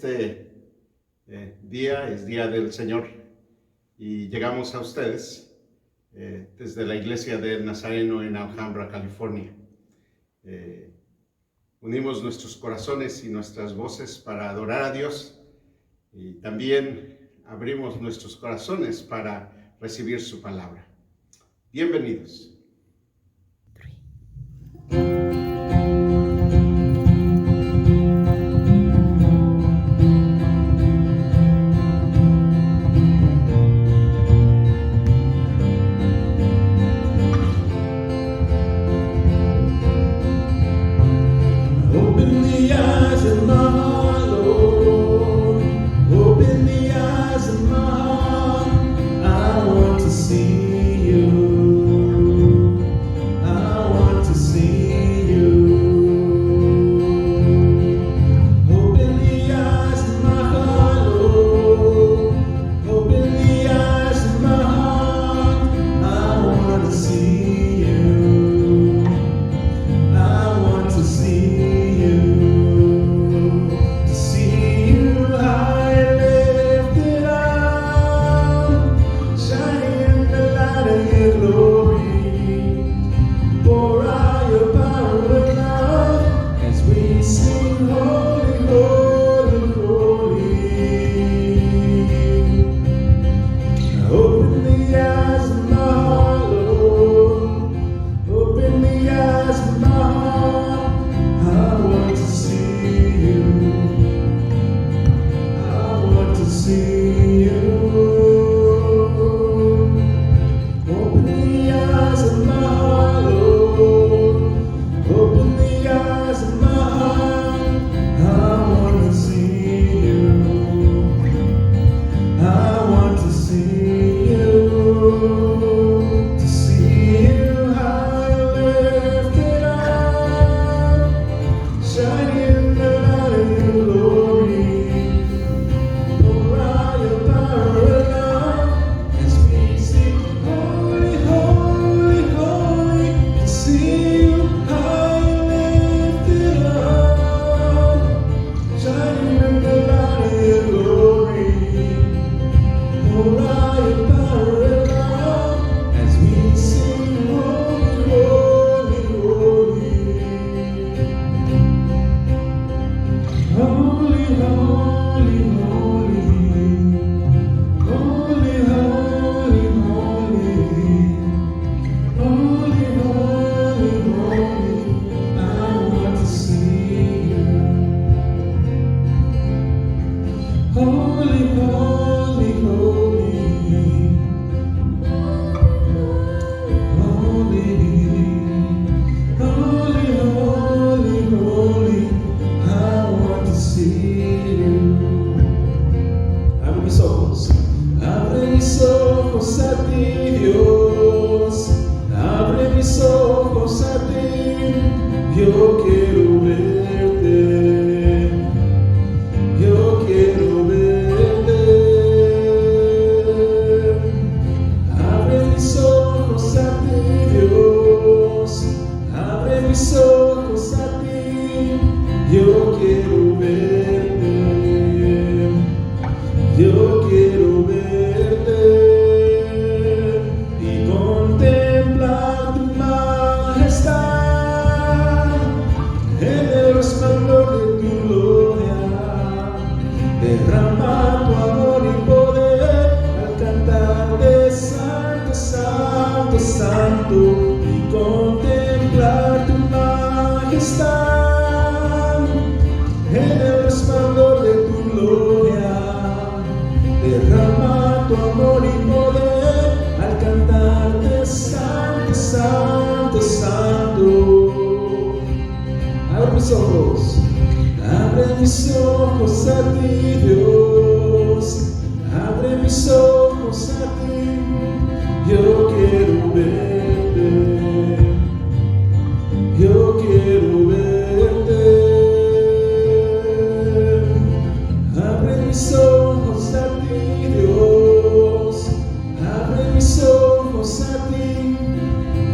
Este día es Día del Señor y llegamos a ustedes desde la Iglesia del Nazareno en Alhambra, California. Unimos nuestros corazones y nuestras voces para adorar a Dios y también abrimos nuestros corazones para recibir su palabra. Bienvenidos.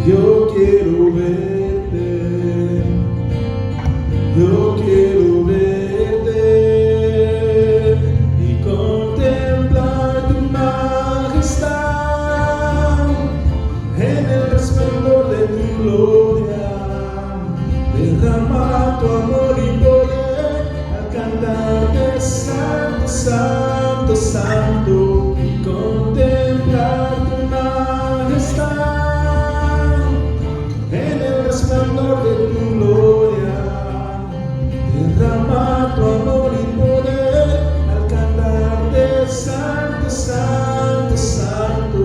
Yo quiero verte, yo quiero verte. santo, santo, y contemplar tu majestad en el resplandor de tu gloria, derrama tu amor y poder al cantar de santo, santo, santo.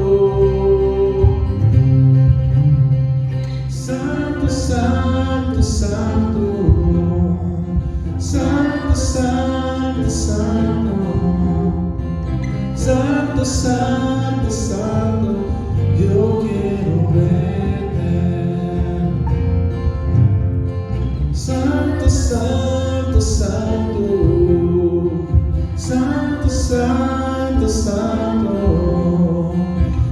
Santo, santo, santo, santo, santo, santo, santo, santo, santo, yo quiero verte. Santo, santo, santo, santo, santo, santo,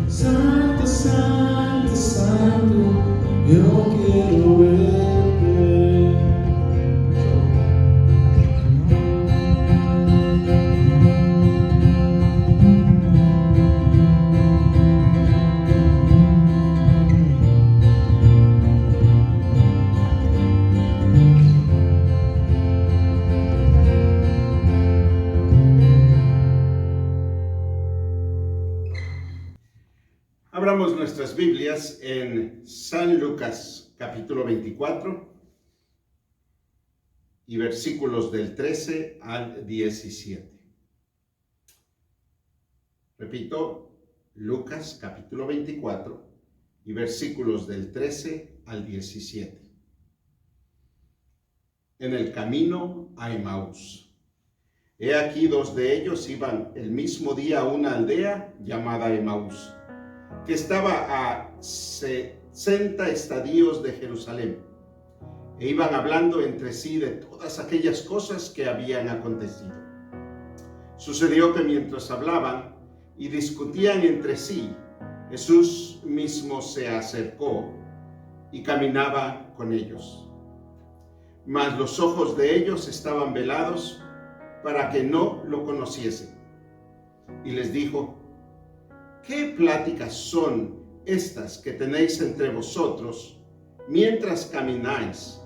santo, santo, santo, yo quiero verte. Abramos nuestras Biblias en San Lucas capítulo 24 y versículos del 13 al 17. Repito, Lucas capítulo 24 y versículos del 13 al 17. En el camino a Emaús. He aquí dos de ellos iban el mismo día a una aldea llamada Emaús, que estaba a 60 estadios de Jerusalén, e iban hablando entre sí de todas aquellas cosas que habían acontecido. Sucedió que mientras hablaban y discutían entre sí, Jesús mismo se acercó y caminaba con ellos. Mas los ojos de ellos estaban velados para que no lo conociesen. Y les dijo: ¿qué pláticas son estas que tenéis entre vosotros mientras camináis?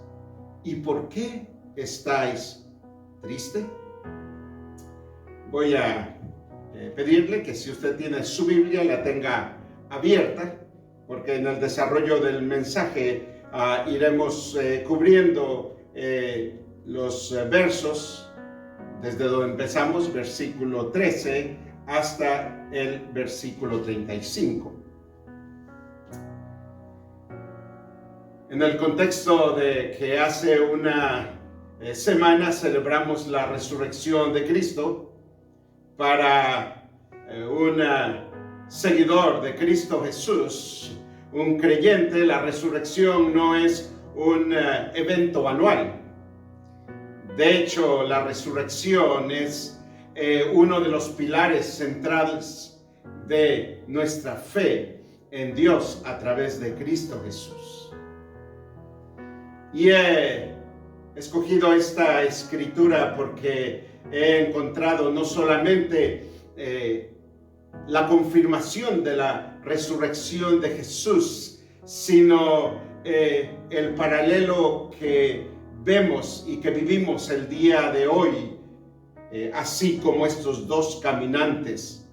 ¿Y por qué estáis tristes? Voy a pedirle que si usted tiene su Biblia la tenga abierta, porque en el desarrollo del mensaje iremos cubriendo los versos desde donde empezamos, versículo 13, hasta el versículo 35. En el contexto de que hace una semana celebramos la resurrección de Cristo, para un seguidor de Cristo Jesús, un creyente, la resurrección no es un evento anual. De hecho, la resurrección es uno de los pilares centrales de nuestra fe en Dios a través de Cristo Jesús. Y he escogido esta escritura porque he encontrado no solamente la confirmación de la resurrección de Jesús, sino el paralelo que vemos y que vivimos el día de hoy, así como estos dos caminantes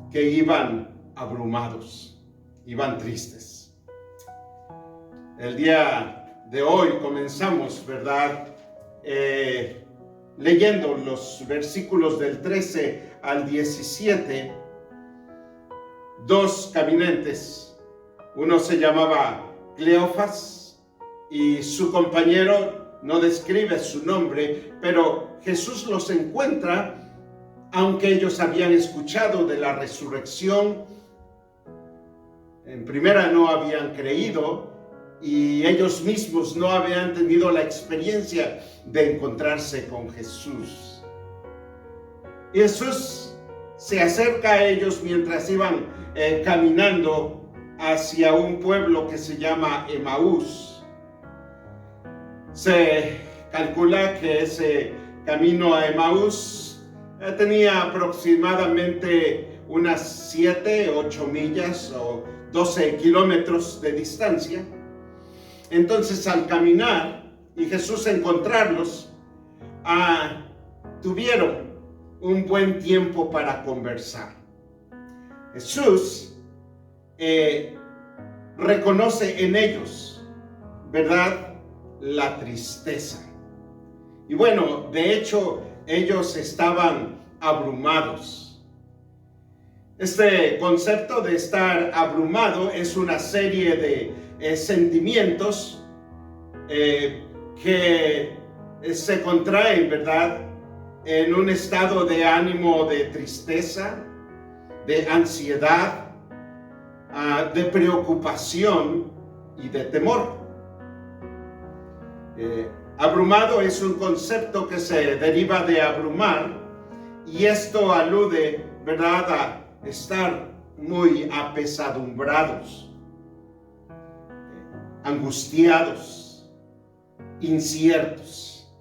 que iban abrumados, iban tristes. El día de hoy comenzamos, ¿verdad?, leyendo los versículos del 13 al 17, dos caminantes. Uno se llamaba Cleofas y su compañero no describe su nombre, pero Jesús los encuentra, aunque ellos habían escuchado de la resurrección. En primera no habían creído y ellos mismos no habían tenido la experiencia de encontrarse con Jesús. Y Jesús se acerca a ellos mientras iban caminando hacia un pueblo que se llama Emaús. Se calcula que ese camino a Emaús tenía aproximadamente unas 7, 8 millas o 12 kilómetros de distancia. Entonces, al caminar y Jesús encontrarlos, tuvieron un buen tiempo para conversar. Jesús reconoce en ellos, ¿verdad?, la tristeza. Y bueno, de hecho, ellos estaban abrumados. Este concepto de estar abrumado es una serie de sentimientos que se contraen, ¿verdad?, en un estado de ánimo de tristeza, de ansiedad, de preocupación y de temor. Abrumado es un concepto que se deriva de abrumar, y esto alude, ¿verdad?, a estar muy apesadumbrados, angustiados, inciertos.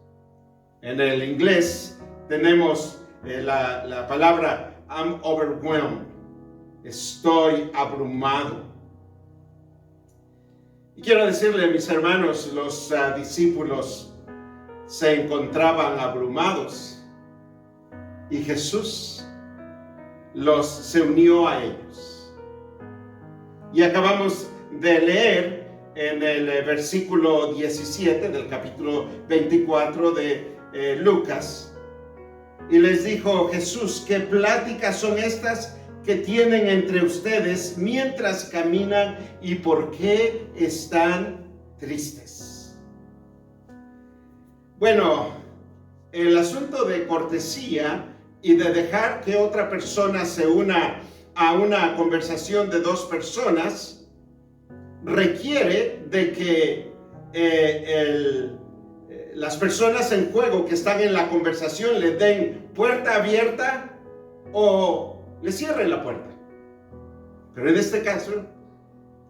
En el inglés tenemos la palabra I'm overwhelmed. Estoy abrumado. Y quiero decirle, mis hermanos, los discípulos se encontraban abrumados y Jesús se unió a ellos. Y acabamos de leer en el versículo 17 del capítulo 24 de Lucas, y les dijo Jesús: ¿qué pláticas son estas que tienen entre ustedes mientras caminan, y por qué están tristes? Bueno, el asunto de cortesía y de dejar que otra persona se una a una conversación de dos personas requiere de que las personas en juego que están en la conversación le den puerta abierta o le cierren la puerta. Pero en este caso,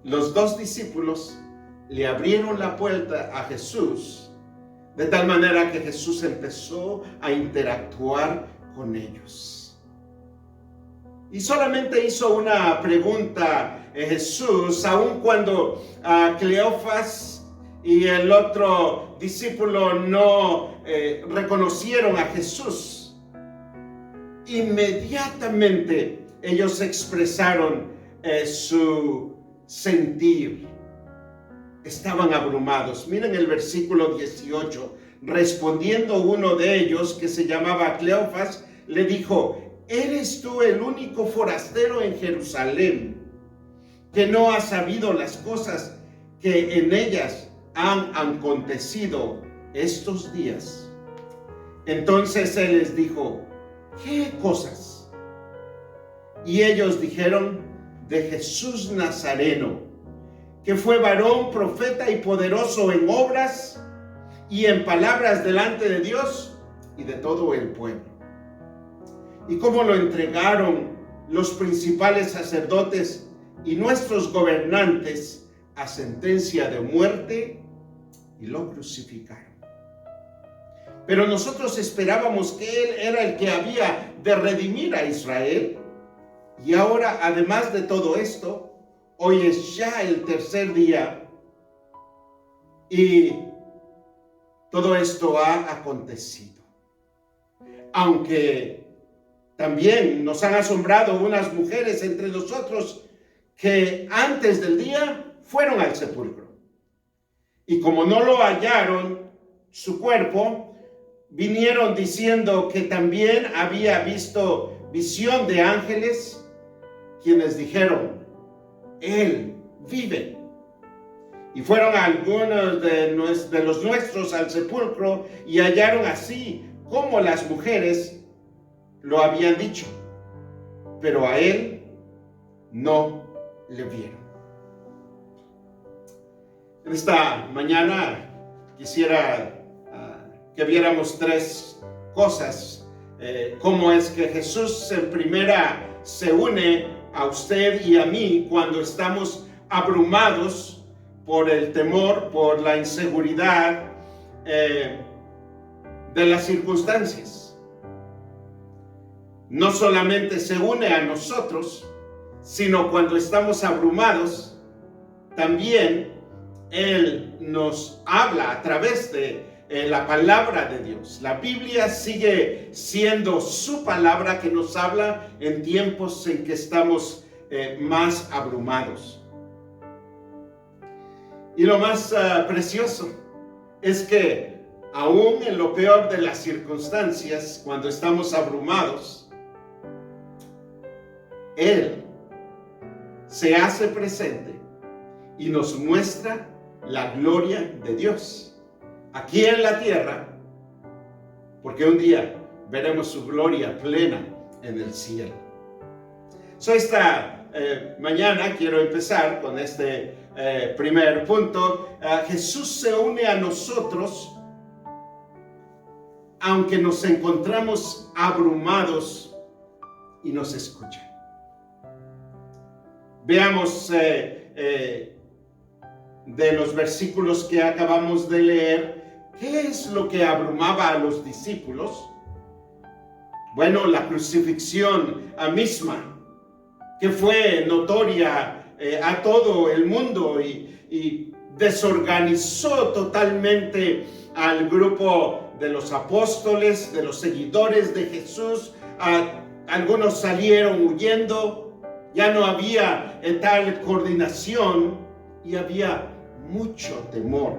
los dos discípulos le abrieron la puerta a Jesús, de tal manera que Jesús empezó a interactuar con ellos. Y solamente hizo una pregunta Jesús, aun cuando Cleofas y el otro discípulo no reconocieron a Jesús. Inmediatamente ellos expresaron su sentir. Estaban abrumados. Miren el versículo 18. Respondiendo uno de ellos, que se llamaba Cleofas, le dijo: ¿eres tú el único forastero en Jerusalén que no ha sabido las cosas que en ellas han acontecido estos días? Entonces él les dijo: ¿qué cosas? Y ellos dijeron: de Jesús Nazareno, que fue varón, profeta y poderoso en obras y en palabras delante de Dios y de todo el pueblo. Y cómo lo entregaron los principales sacerdotes y nuestros gobernantes a sentencia de muerte y lo crucificaron. Pero nosotros esperábamos que Él era el que había de redimir a Israel. Y ahora, además de todo esto, hoy es ya el tercer día y todo esto ha acontecido. Aunque también nos han asombrado unas mujeres entre nosotros que antes del día fueron al sepulcro. Y como no lo hallaron su cuerpo, vinieron diciendo que también había visto visión de ángeles, quienes dijeron: Él vive. Y fueron algunos de los nuestros al sepulcro y hallaron así como las mujeres lo habían dicho, pero a Él no le vieron. En esta mañana quisiera que viéramos tres cosas. Cómo es que Jesús en primera se une a usted y a mí cuando estamos abrumados por el temor, por la inseguridad de las circunstancias. No solamente se une a nosotros, sino cuando estamos abrumados, también Él nos habla a través de la palabra de Dios. La Biblia sigue siendo su palabra que nos habla en tiempos en que estamos más abrumados. Y lo más precioso es que aún en lo peor de las circunstancias, cuando estamos abrumados, Él se hace presente y nos muestra la gloria de Dios aquí en la tierra, porque un día veremos su gloria plena en el cielo. Esta mañana quiero empezar con este primer punto. Jesús se une a nosotros aunque nos encontramos abrumados y nos escucha. Veamos de los versículos que acabamos de leer, ¿qué es lo que abrumaba a los discípulos? Bueno, la crucifixión misma, que fue notoria a todo el mundo y desorganizó totalmente al grupo de los apóstoles, de los seguidores de Jesús. Algunos salieron huyendo, ya no había tal coordinación y había mucho temor.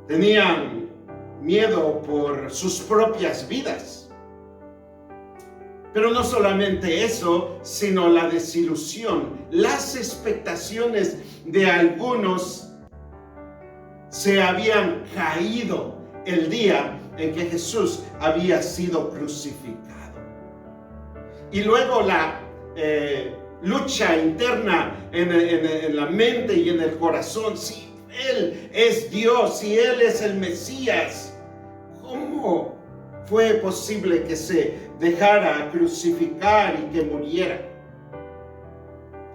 Tenían miedo por sus propias vidas. Pero no solamente eso, sino la desilusión, las expectaciones de algunos se habían caído el día en que Jesús había sido crucificado. Y luego la lucha interna en la mente y en el corazón. Si Él es Dios, si Él es el Mesías, ¿cómo fue posible que se dejara crucificar y que muriera?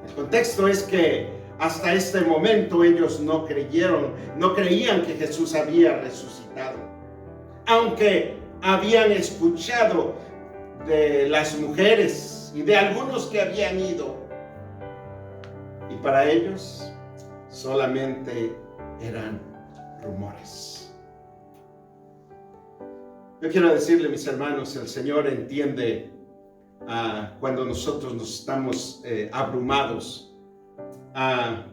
El contexto es que hasta este momento ellos no creían que Jesús había resucitado, aunque habían escuchado de las mujeres y de algunos que habían ido, y para ellos solamente eran rumores. Yo quiero decirle, mis hermanos, el Señor entiende cuando nosotros nos estamos abrumados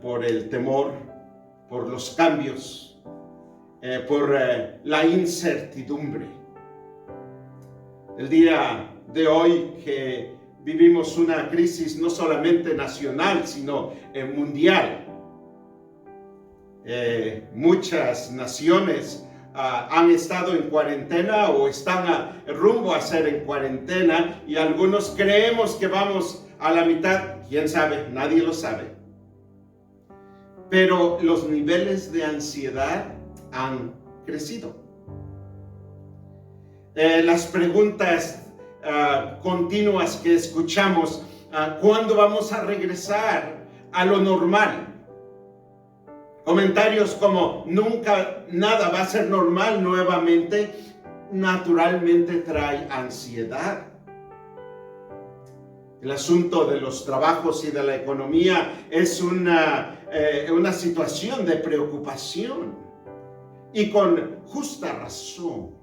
por el temor, por los cambios, por la incertidumbre. El día de hoy que vivimos una crisis no solamente nacional, sino mundial. Muchas naciones han estado en cuarentena o están rumbo a ser en cuarentena, y algunos creemos que vamos a la mitad. ¿Quién sabe? Nadie lo sabe. Pero los niveles de ansiedad han crecido. Las preguntas continuas que escuchamos, ¿cuándo vamos a regresar a lo normal? Comentarios como nunca nada va a ser normal nuevamente, naturalmente trae ansiedad. El asunto de los trabajos y de la economía es una situación de preocupación, y con justa razón.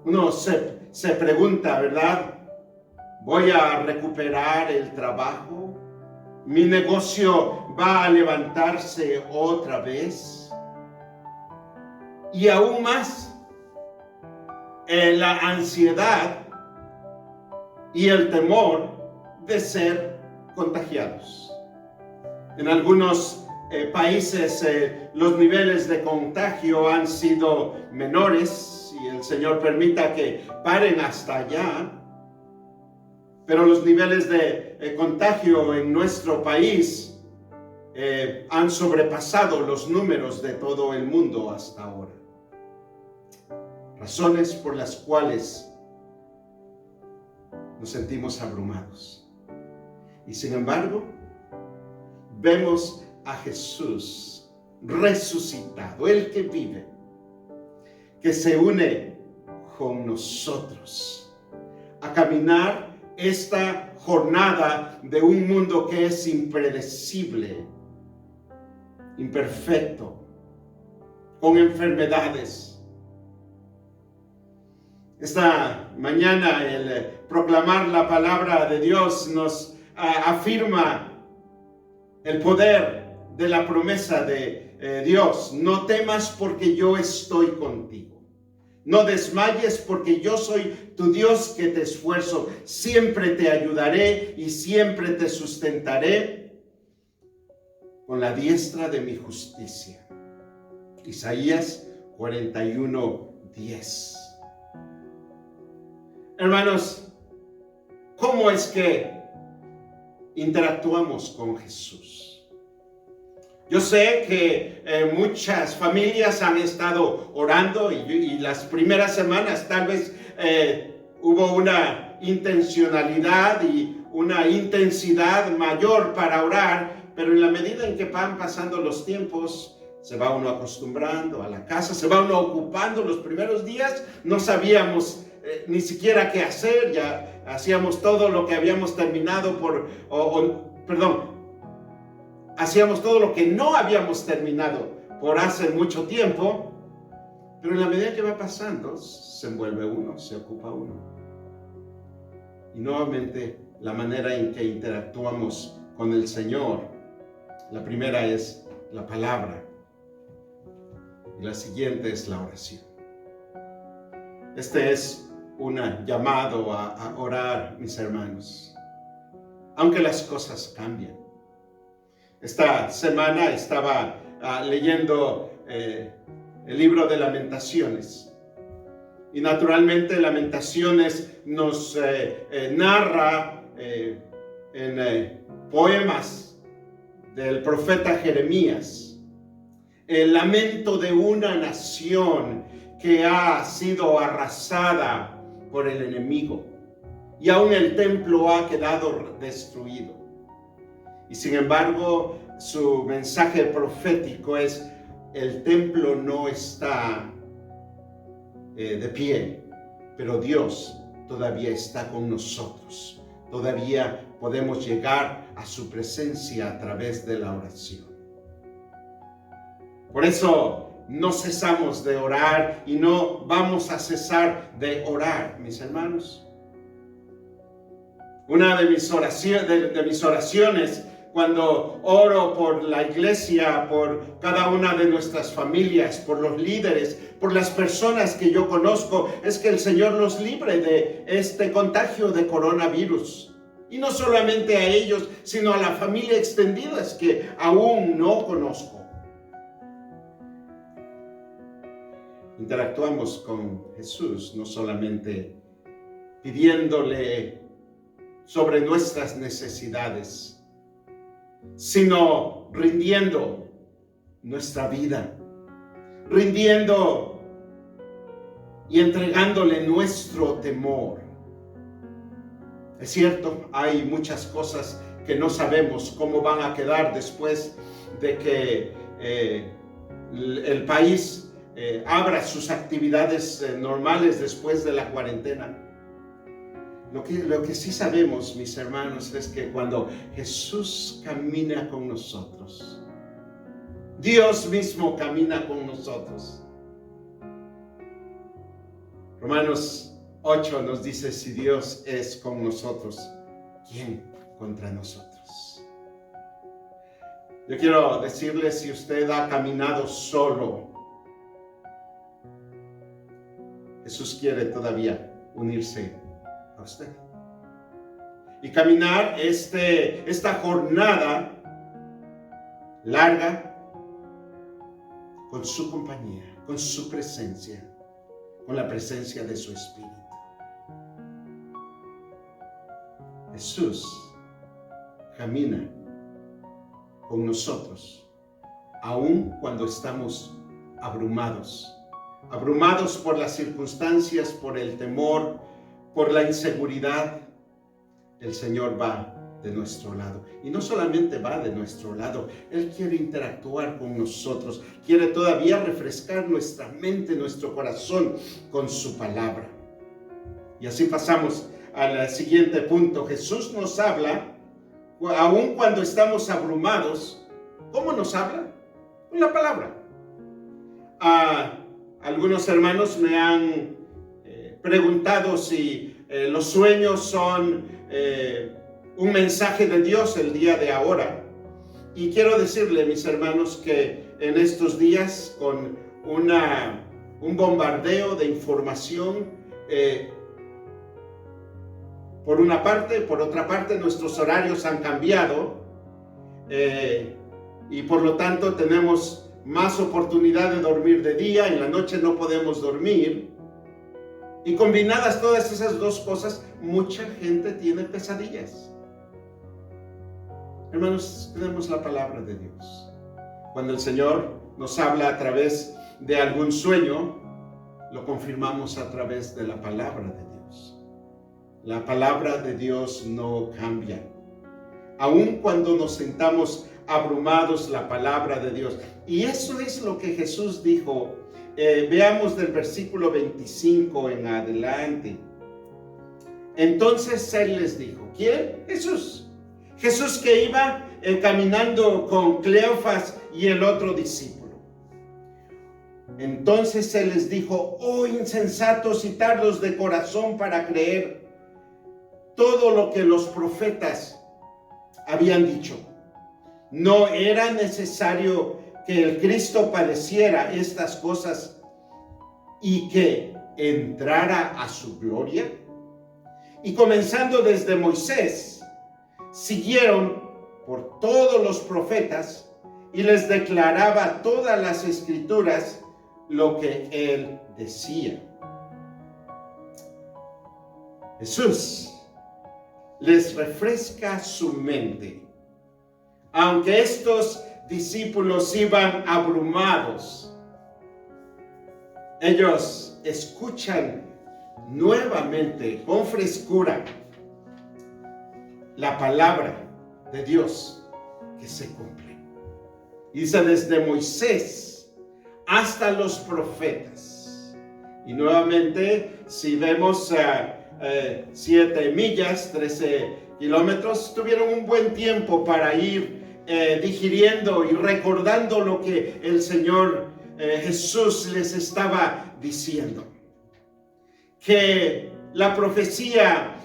Uno se pregunta, ¿verdad? ¿Voy a recuperar el trabajo? ¿Mi negocio va a levantarse otra vez? Y aún más, la ansiedad y el temor de ser contagiados. En algunos países los niveles de contagio han sido menores, y el Señor permita que paren hasta allá. Pero los niveles de contagio en nuestro país han sobrepasado los números de todo el mundo hasta ahora. Razones por las cuales nos sentimos abrumados. Y sin embargo, vemos a Jesús resucitado, el que vive, que se une con nosotros a caminar esta jornada de un mundo que es impredecible, imperfecto, con enfermedades. Esta mañana el proclamar la palabra de Dios nos afirma el poder de la promesa de Dios. No temas porque yo estoy contigo. No desmayes porque yo soy tu Dios que te esfuerzo. Siempre te ayudaré y siempre te sustentaré con la diestra de mi justicia. Isaías 41:10. Hermanos, ¿cómo es que interactuamos con Jesús? Yo sé que muchas familias han estado orando y las primeras semanas tal vez hubo una intencionalidad y una intensidad mayor para orar, pero en la medida en que van pasando los tiempos, se va uno acostumbrando a la casa, se va uno ocupando. Los primeros días no sabíamos ni siquiera qué hacer, ya hacíamos todo lo que habíamos terminado hacíamos todo lo que no habíamos terminado por hace mucho tiempo, pero en la medida que va pasando, se envuelve uno, se ocupa uno. Y nuevamente, la manera en que interactuamos con el Señor, la primera es la palabra, y la siguiente es la oración. Este es un llamado a orar, mis hermanos, aunque las cosas cambian. Esta semana estaba leyendo el libro de Lamentaciones, y naturalmente Lamentaciones nos narra en poemas del profeta Jeremías el lamento de una nación que ha sido arrasada por el enemigo, y aún el templo ha quedado destruido. Y sin embargo, su mensaje profético es: el templo no está de pie, pero Dios todavía está con nosotros. Todavía podemos llegar a su presencia a través de la oración. Por eso no cesamos de orar y no vamos a cesar de orar, mis hermanos. Una de mis oraciones cuando oro por la iglesia, por cada una de nuestras familias, por los líderes, por las personas que yo conozco, es que el Señor los libre de este contagio de coronavirus. Y no solamente a ellos, sino a la familia extendida que aún no conozco. Interactuamos con Jesús no solamente pidiéndole sobre nuestras necesidades, sino rindiendo nuestra vida, rindiendo y entregándole nuestro temor. Es cierto, hay muchas cosas que no sabemos cómo van a quedar después de que el país abra sus actividades normales después de la cuarentena. Lo que sí sabemos, mis hermanos, es que cuando Jesús camina con nosotros, Dios mismo camina con nosotros. Romanos 8 nos dice: si Dios es con nosotros, ¿quién contra nosotros? Yo quiero decirle, si usted ha caminado solo, Jesús quiere todavía unirse a usted y caminar esta jornada larga con su compañía, con su presencia, con la presencia de su Espíritu. Jesús camina con nosotros, aun cuando estamos abrumados por las circunstancias, por el temor, por la inseguridad. El Señor va de nuestro lado. Y no solamente va de nuestro lado, Él quiere interactuar con nosotros, quiere todavía refrescar nuestra mente, nuestro corazón con su palabra. Y así pasamos al siguiente punto. Jesús nos habla, aun cuando estamos abrumados. ¿Cómo nos habla? Con la palabra. Algunos hermanos me han preguntado si los sueños son un mensaje de Dios el día de ahora. Y quiero decirle, mis hermanos, que en estos días, con un bombardeo de información, por una parte, por otra parte, nuestros horarios han cambiado y por lo tanto tenemos más oportunidad de dormir de día, en la noche no podemos dormir. Y combinadas todas esas dos cosas, mucha gente tiene pesadillas. Hermanos, tenemos la palabra de Dios. Cuando el Señor nos habla a través de algún sueño, lo confirmamos a través de la palabra de Dios. La palabra de Dios no cambia. Aun cuando nos sentamos abrumados, la palabra de Dios. Y eso es lo que Jesús dijo. Veamos del versículo 25 en adelante. Entonces Él les dijo, ¿quién? Jesús. Jesús que iba caminando con Cleofas y el otro discípulo. Entonces Él les dijo, oh insensatos y tardos de corazón para creer todo lo que los profetas habían dicho. ¿No era necesario que el Cristo padeciera estas cosas y que entrara a su gloria? Y comenzando desde Moisés, siguieron por todos los profetas y les declaraba todas las escrituras lo que él decía. Jesús les refresca su mente. Aunque estos discípulos iban abrumados, ellos escuchan nuevamente con frescura la palabra de Dios que se cumple. Dice desde Moisés hasta los profetas. Y nuevamente, si vemos 7 millas, 13 kilómetros, tuvieron un buen tiempo para ir digiriendo y recordando lo que el Señor Jesús les estaba diciendo. Que la profecía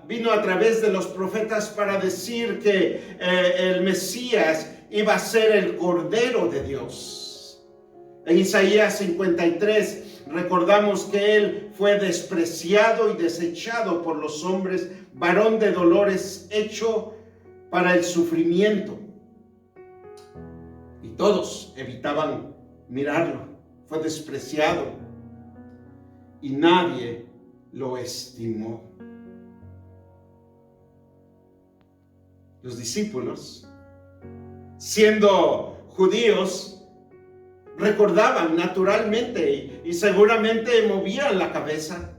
vino a través de los profetas para decir que el Mesías iba a ser el Cordero de Dios. En Isaías 53 recordamos que Él fue despreciado y desechado por los hombres, varón de dolores, hecho para el sufrimiento. Y todos evitaban mirarlo. Fue despreciado y nadie lo estimó. Los discípulos, siendo judíos, recordaban naturalmente y seguramente movían la cabeza.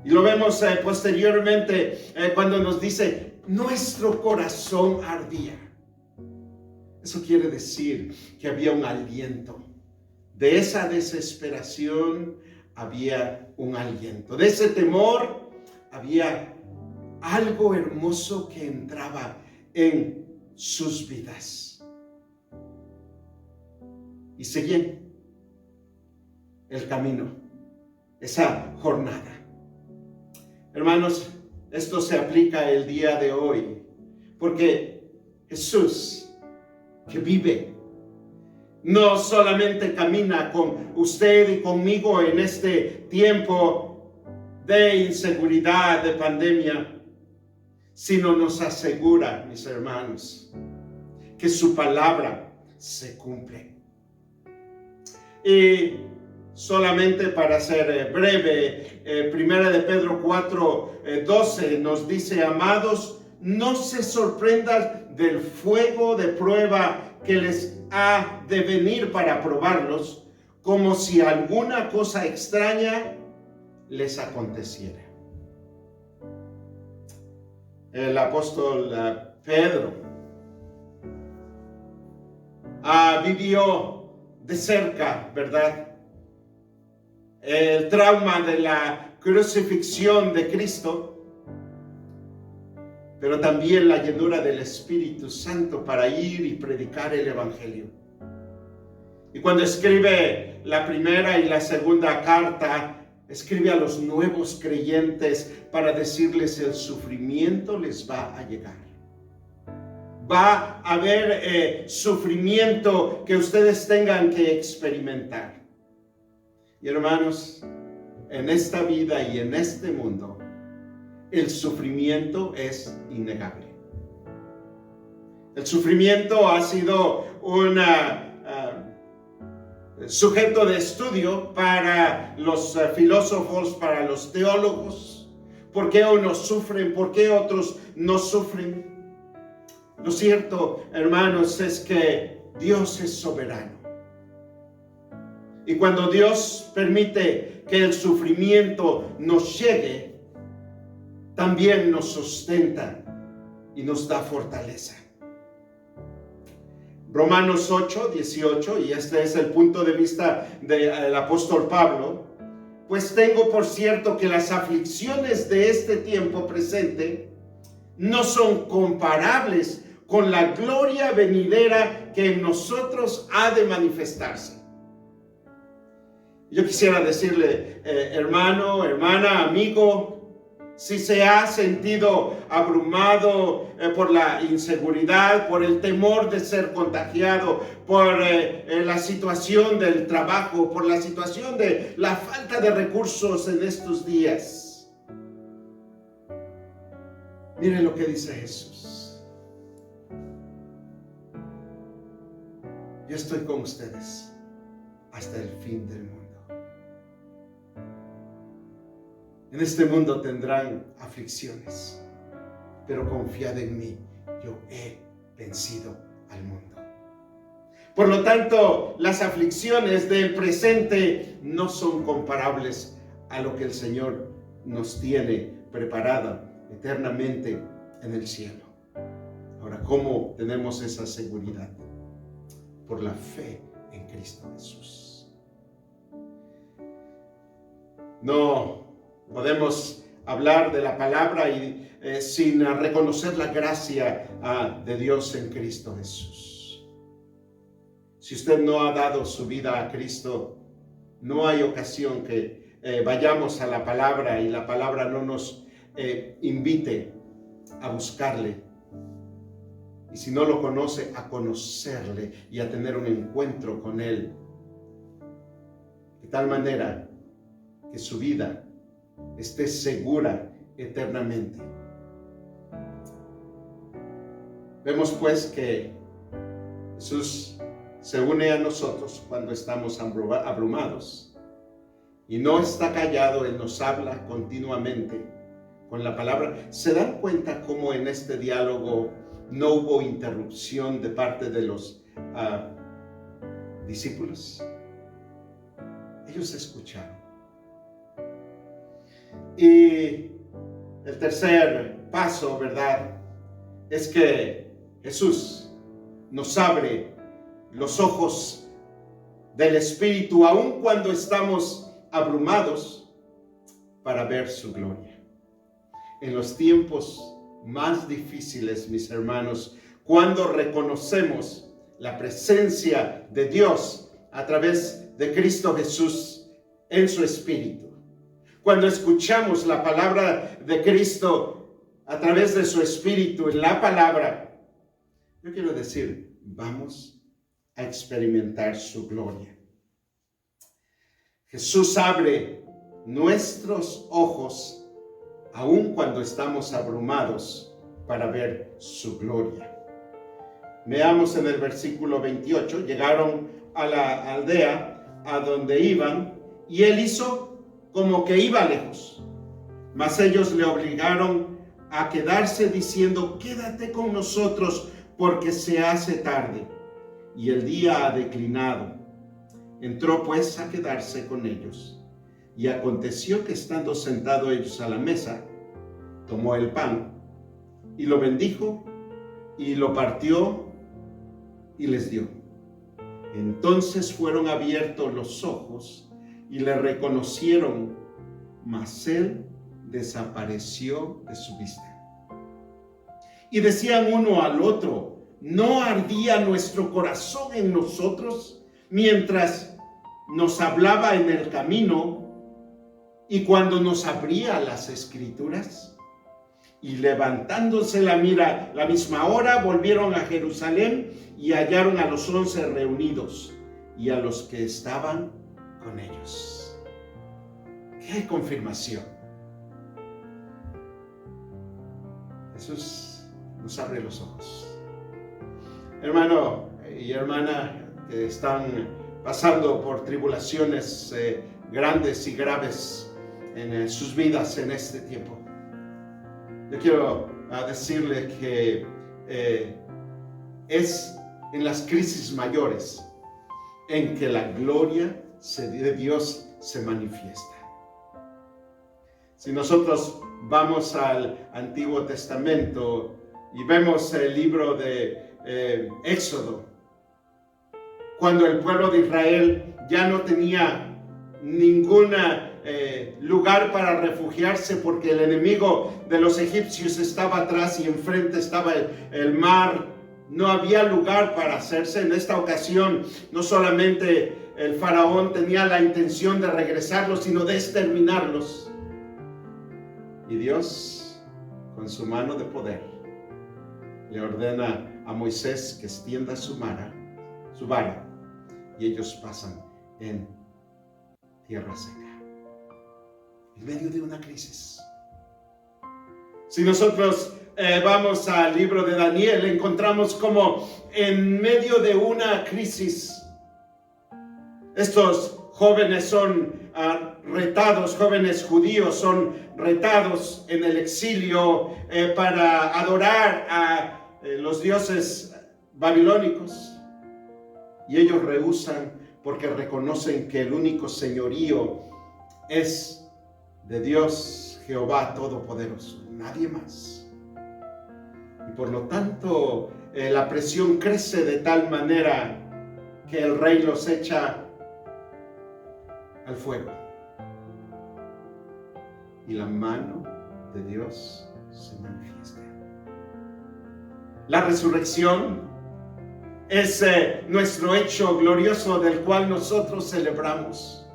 Y lo vemos posteriormente cuando nos dice, nuestro corazón ardía. Eso quiere decir que había un aliento. De esa desesperación había un aliento. De ese temor había algo hermoso que entraba en sus vidas. Y seguían el camino, esa jornada. Hermanos, esto se aplica el día de hoy, porque Jesús, que vive, no solamente camina con usted y conmigo en este tiempo de inseguridad, de pandemia, sino nos asegura, mis hermanos, que su palabra se cumple. Y solamente para ser breve, 1 de Pedro 4:12 nos dice, amados, no se sorprendan del fuego de prueba que les ha de venir para probarlos, como si alguna cosa extraña les aconteciera. El apóstol Pedro vivió de cerca, ¿verdad?, el trauma de la crucifixión de Cristo, pero también la llenura del Espíritu Santo para ir y predicar el Evangelio. Y cuando escribe la primera y la segunda carta, escribe a los nuevos creyentes para decirles el sufrimiento les va a llegar. Va a haber sufrimiento que ustedes tengan que experimentar. Y hermanos, en esta vida y en este mundo, el sufrimiento es innegable. El sufrimiento ha sido un sujeto de estudio para los filósofos, para los teólogos. ¿Por qué unos sufren? ¿Por qué otros no sufren? Lo cierto, hermanos, es que Dios es soberano. Y cuando Dios permite que el sufrimiento nos llegue, también nos sustenta y nos da fortaleza. Romanos 8, 18, y este es el punto de vista del apóstol Pablo. Pues tengo por cierto que las aflicciones de este tiempo presente no son comparables con la gloria venidera que en nosotros ha de manifestarse. Yo quisiera decirle, hermano, hermana, amigo, si se ha sentido abrumado por la inseguridad, por el temor de ser contagiado, por la situación del trabajo, por la situación de la falta de recursos en estos días. Miren lo que dice Jesús. Yo estoy con ustedes hasta el fin del mundo. En este mundo tendrán aflicciones, pero confiad en mí, yo he vencido al mundo. Por lo tanto, las aflicciones del presente no son comparables a lo que el Señor nos tiene preparado eternamente en el cielo. Ahora, ¿cómo tenemos esa seguridad? Por la fe en Cristo Jesús. No podemos hablar de la palabra y sin reconocer la gracia de Dios en Cristo Jesús. Si usted no ha dado su vida a Cristo, no hay ocasión que vayamos a la palabra y la palabra no nos invite a buscarle. Y si no lo conoce, a conocerle y a tener un encuentro con Él. De tal manera que su vida esté segura eternamente. Vemos pues que Jesús se une a nosotros cuando estamos abrumados y no está callado. Él nos habla continuamente con la palabra. ¿Se dan cuenta cómo en este diálogo no hubo interrupción de parte de los discípulos? Ellos escucharon. Y el tercer paso, ¿verdad?, es que Jesús nos abre los ojos del Espíritu, aun cuando estamos abrumados, para ver su gloria. En los tiempos más difíciles, mis hermanos, cuando reconocemos la presencia de Dios a través de Cristo Jesús en su Espíritu, cuando escuchamos la palabra de Cristo a través de su Espíritu en la palabra, yo quiero decir, vamos a experimentar su gloria. Jesús abre nuestros ojos aun cuando estamos abrumados para ver su gloria. Veamos en el versículo 28, llegaron a la aldea a donde iban y él hizo como que iba lejos, mas ellos le obligaron a quedarse diciendo: quédate con nosotros porque se hace tarde y el día ha declinado. Entró pues a quedarse con ellos. Y aconteció que estando sentados ellos a la mesa, tomó el pan y lo bendijo y lo partió y les dio. Entonces fueron abiertos los ojos y le reconocieron, mas él desapareció de su vista. Y decían uno al otro: ¿no ardía nuestro corazón en nosotros mientras nos hablaba en el camino y cuando nos abría las Escrituras. Y levantándose la mira, la misma hora, volvieron a Jerusalén y hallaron a los 11 reunidos y a los que estaban con ellos. ¡Qué confirmación! Jesús nos abre los ojos. Hermano y hermana que están pasando por tribulaciones grandes y graves en sus vidas en este tiempo. Yo quiero decirle que es en las crisis mayores en que la gloria de Dios se manifiesta. Si nosotros vamos al Antiguo Testamento y vemos el libro de Éxodo, cuando el pueblo de Israel ya no tenía ningún lugar para refugiarse porque el enemigo de los egipcios estaba atrás y enfrente estaba el mar, no había lugar para hacerse. En esta ocasión no solamente el faraón tenía la intención de regresarlos, sino de exterminarlos. Y Dios, con su mano de poder, le ordena a Moisés que extienda su vara, y ellos pasan en tierra seca, en medio de una crisis. Si nosotros vamos al libro de Daniel, encontramos como en medio de una crisis, estos jóvenes son retados, jóvenes judíos son retados en el exilio para adorar a los dioses babilónicos, y ellos rehúsan porque reconocen que el único señorío es de Dios Jehová Todopoderoso, nadie más. Y por lo tanto, la presión crece de tal manera que el rey los echa al fuego. Y la mano de Dios se manifiesta. La resurrección es nuestro hecho glorioso del cual nosotros celebramos.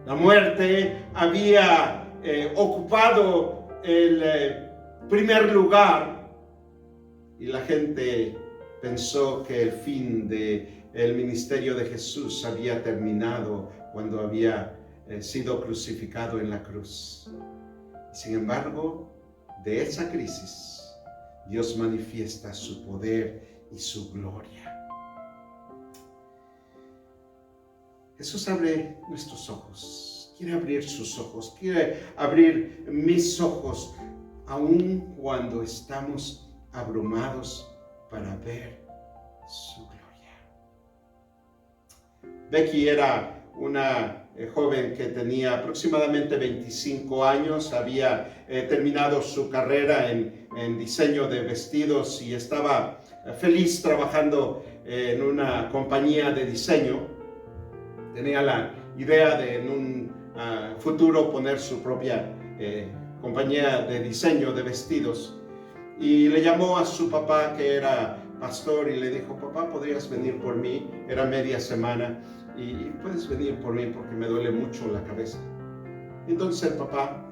La muerte había ocupado el primer lugar y la gente pensó que el fin del ministerio de Jesús había terminado cuando había sido crucificado en la cruz. Sin embargo, de esa crisis, Dios manifiesta su poder y su gloria. Jesús abre nuestros ojos, quiere abrir sus ojos, quiere abrir mis ojos, aun cuando estamos abrumados, para ver su gloria. Becky era una joven que tenía aproximadamente 25 años, había terminado su carrera en diseño de vestidos y estaba feliz trabajando en una compañía de diseño. Tenía la idea de en un futuro poner su propia compañía de diseño de vestidos, y le llamó a su papá, que era pastor, y le dijo: papá, ¿podrías venir por mí? Era media semana, y puedes venir por mí porque me duele mucho la cabeza. Entonces el papá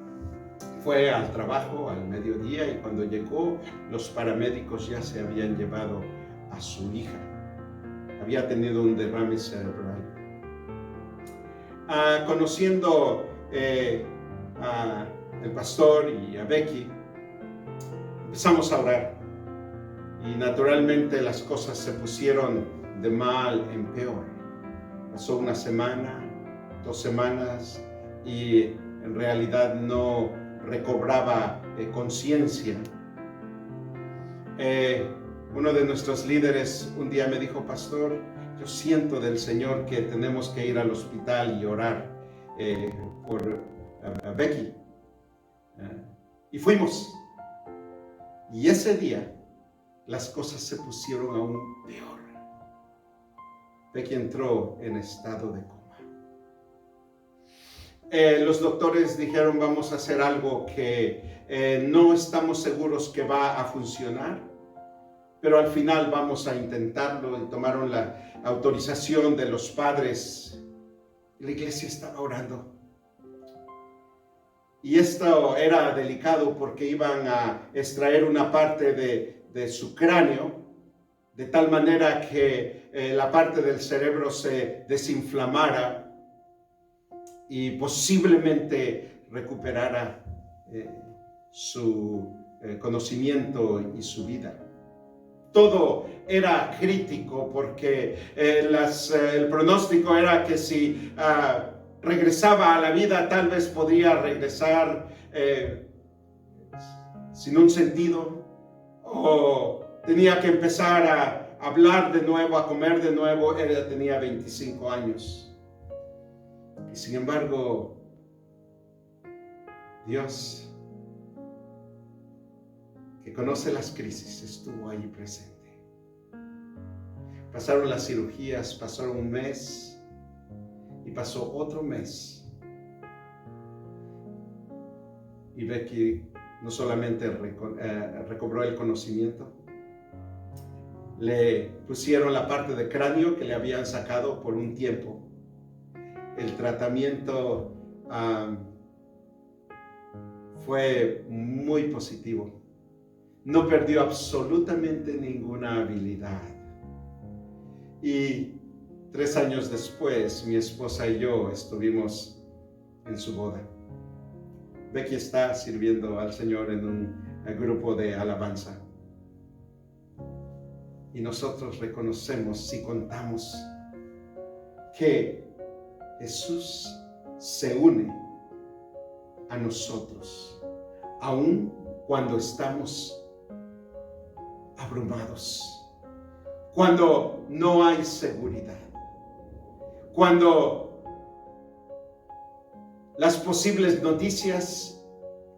fue al trabajo al mediodía, y cuando llegó, los paramédicos ya se habían llevado a su hija. Había tenido un derrame cerebral. Conociendo al pastor y a Becky, empezamos a orar, y naturalmente las cosas se pusieron de mal en peor. Pasó una semana, 2 semanas, y en realidad no recobraba conciencia. Uno de nuestros líderes un día me dijo: pastor, yo siento del Señor que tenemos que ir al hospital y orar por Becky. Y fuimos. Y ese día las cosas se pusieron aún peor. Becky entró en estado de coma. Los doctores dijeron: vamos a hacer algo que no estamos seguros que va a funcionar, pero al final vamos a intentarlo. Y tomaron la autorización de los padres. La iglesia estaba orando. Y esto era delicado porque iban a extraer una parte de su cráneo, de tal manera que la parte del cerebro se desinflamara y posiblemente recuperara su conocimiento y su vida. Todo era crítico porque el pronóstico era que si regresaba a la vida, tal vez podría regresar sin un sentido, o tenía que empezar a hablar de nuevo, a comer de nuevo. Ella tenía 25 años. Y sin embargo, Dios, que conoce las crisis, estuvo ahí presente. Pasaron las cirugías, pasaron un mes y pasó otro mes. Y Becky no solamente recobró el conocimiento, le pusieron la parte de cráneo que le habían sacado por un tiempo. El tratamiento fue muy positivo. No perdió absolutamente ninguna habilidad. Y 3 años después, mi esposa y yo estuvimos en su boda. Becky está sirviendo al Señor en un grupo de alabanza. Y nosotros reconocemos y contamos que Jesús se une a nosotros, aun cuando estamos abrumados, cuando no hay seguridad, cuando las posibles noticias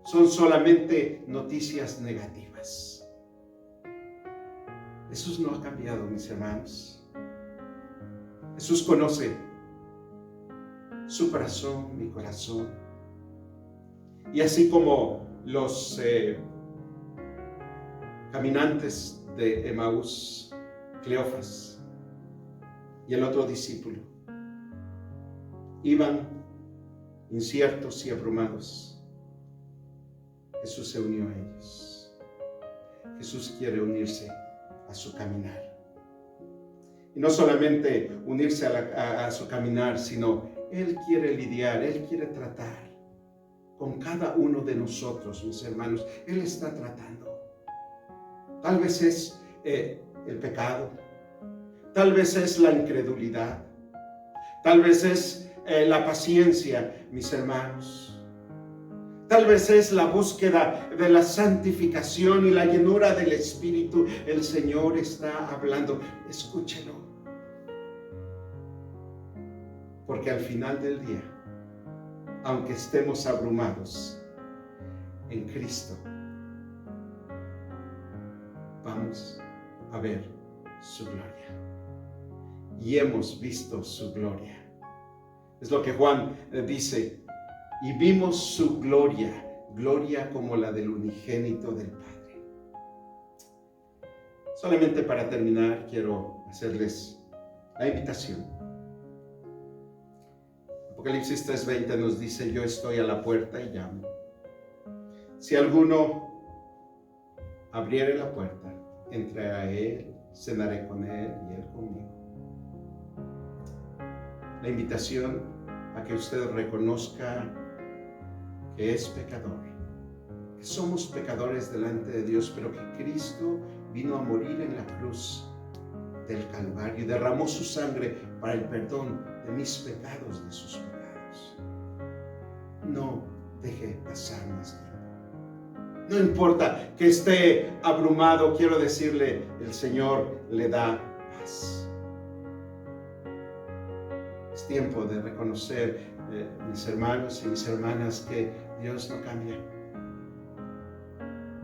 son solamente noticias negativas. Jesús no ha cambiado, mis hermanos. Jesús conoce su corazón, mi corazón. Y así como los caminantes de Emaús, Cleofas y el otro discípulo, iban inciertos y abrumados, Jesús se unió a ellos. Jesús quiere unirse a su caminar. Y no solamente unirse a su caminar, sino Él quiere lidiar, Él quiere tratar con cada uno de nosotros, mis hermanos. Él está tratando. Tal vez es el pecado, tal vez es la incredulidad, tal vez es la paciencia, mis hermanos. Tal vez es la búsqueda de la santificación y la llenura del Espíritu. El Señor está hablando. Escúchelo. Porque al final del día, aunque estemos abrumados, en Cristo vamos a ver su gloria. Y hemos visto su gloria. Es lo que Juan dice. Y vimos su gloria, gloria como la del unigénito del Padre. Solamente para terminar, quiero hacerles la invitación. Apocalipsis 3:20 nos dice: yo estoy a la puerta y llamo. Si alguno abriere la puerta, entraré a él, cenaré con él y él conmigo. La invitación a que usted reconozca que es pecador, que somos pecadores delante de Dios, pero que Cristo vino a morir en la cruz del Calvario y derramó su sangre para el perdón de mis pecados, de sus pecados. No deje pasar más tiempo. No importa que esté abrumado, quiero decirle, el Señor le da paz. Es tiempo de reconocer, mis hermanos y mis hermanas, que Dios no cambia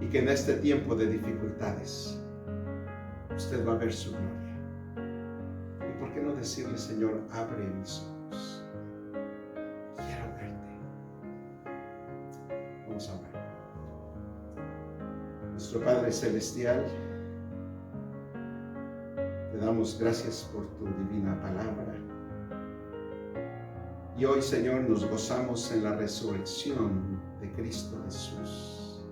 y que en este tiempo de dificultades usted va a ver su gloria. ¿Y por qué no decirle: Señor, abre mis ojos, quiero verte? Vamos a orar. Nuestro Padre Celestial, damos gracias por tu divina palabra. Y hoy, Señor, nos gozamos en la resurrección de Cristo Jesús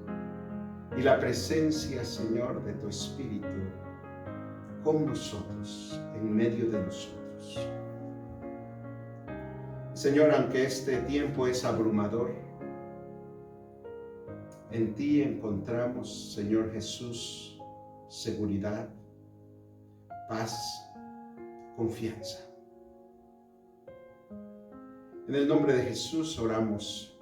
y la presencia, Señor, de tu Espíritu con nosotros, en medio de nosotros. Señor, aunque este tiempo es abrumador, en ti encontramos, Señor Jesús, seguridad, paz, confianza. En el nombre de Jesús oramos,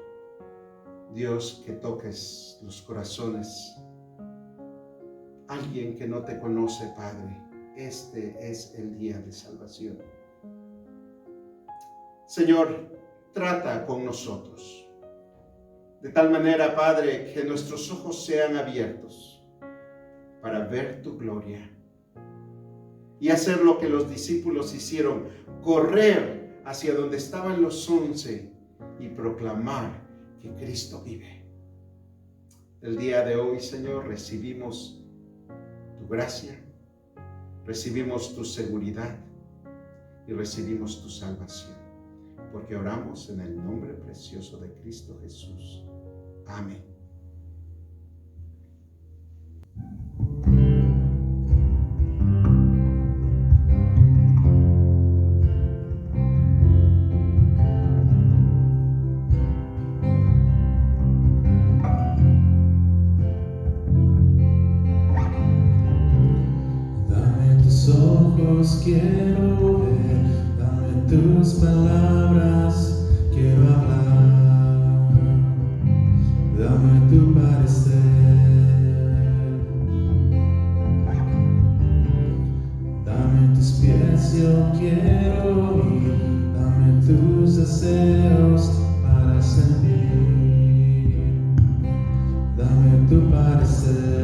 Dios, que toques los corazones. Alguien que no te conoce, Padre, este es el día de salvación. Señor, trata con nosotros, de tal manera, Padre, que nuestros ojos sean abiertos para ver tu gloria y hacer lo que los discípulos hicieron, correr hacia donde estaban los 11 y proclamar que Cristo vive. El día de hoy, Señor, recibimos tu gracia, recibimos tu seguridad y recibimos tu salvación, porque oramos en el nombre precioso de Cristo Jesús. Amén. Quiero ver, dame tus palabras, quiero hablar, dame tu parecer, dame tus pies, yo quiero ir, dame tus deseos para sentir, dame tu parecer.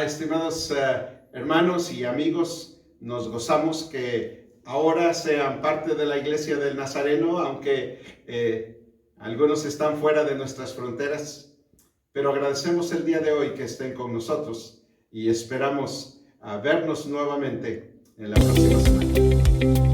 Estimados hermanos y amigos, nos gozamos que ahora sean parte de la Iglesia del Nazareno, aunque algunos están fuera de nuestras fronteras. Pero agradecemos el día de hoy que estén con nosotros y esperamos vernos nuevamente en la próxima semana.